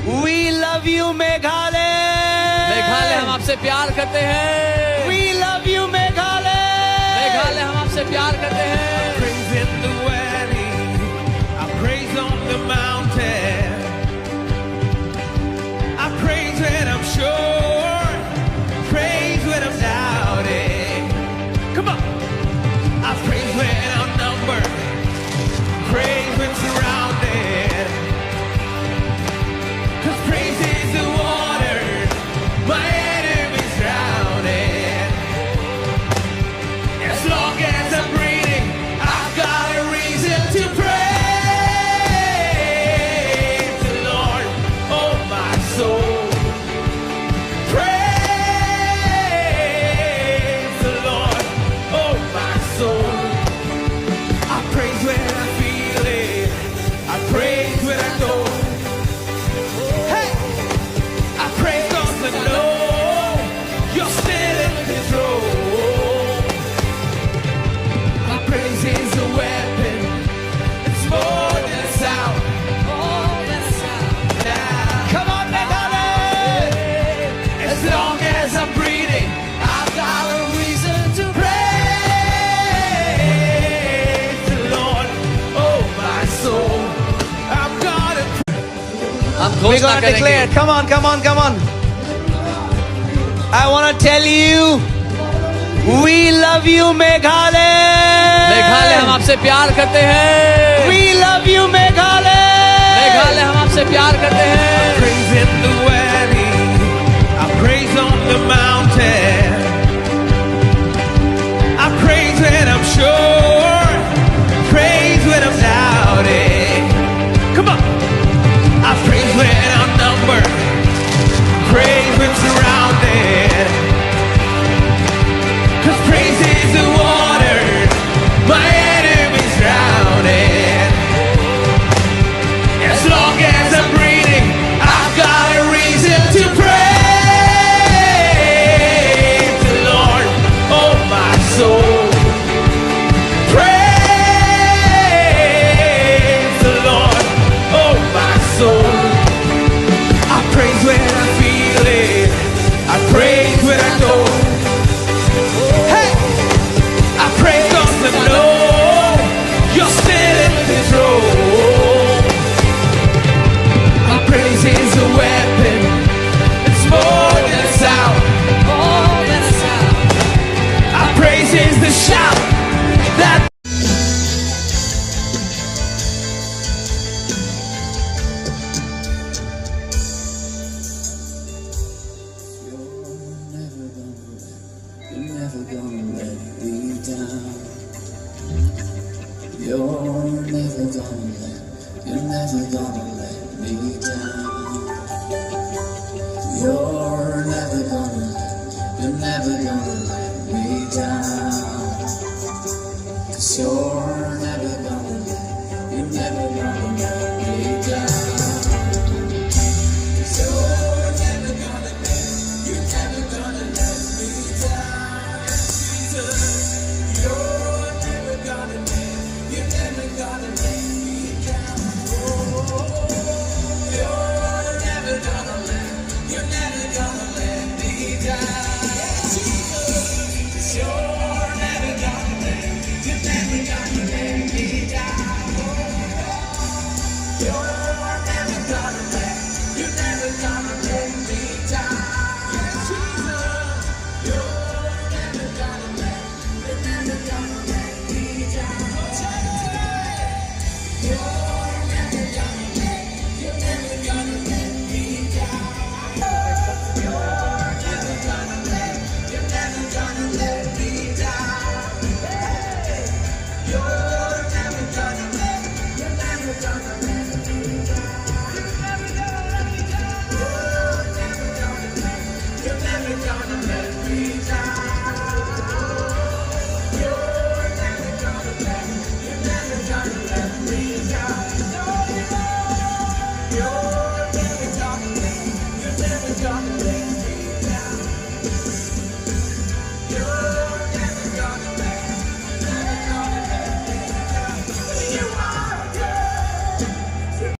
We love you, Meghalaya. Meghalaya हम आपसे प्यार करते हैं। We love you, Meghalaya. Meghalaya हम आपसे प्यार करते हैं। Praise in the valley, I praise on the mountain. I praise when I'm sure, praise when I'm doubting. Come on. I praise when I'm numbered, praise when surrounded. 'Cause praise is the water my enemies drowning. As long as I'm breathing, I've got a reason to praise the Lord, oh my soul. Praise the Lord, oh my soul. I praise when I feel it, I praise when I know. Hey, I praise 'cause I know you're still in control. My praise is a weapon, it's more than a sound. Now, Come on, Meghalaya. as long as I'm breathing, I've got a reason to praise the Lord, oh my soul. I've got a हम We're घोषणा gonna declare. करेंगे। Come on, come on, come on. I want to tell you, we love you, Meghalaya Meghalaya. हम आपसे प्यार करते हैं। We love you, Meghalaya. Meghalaya हम आपसे प्यार करते हैं। praise in the valley, I praise on the mountain. I praise when I'm sure, praise when I'm doubting. Come on. I praise when I'm numbered, praise when surrounded. 'Cause praise is the water my enemies drowning. As long as I'm breathing, I've got a reason to praise the Lord, oh my soul. Praise the Lord, oh my soul. I praise when I feel it, I praise when I know. Hey, I praise 'cause I know you're still in control. My praise is a weapon, it's more than a sound. Our praise is the shout that You're never gonna let me down. You're never gonna let me down. You're never gonna let me down. 'Cause you're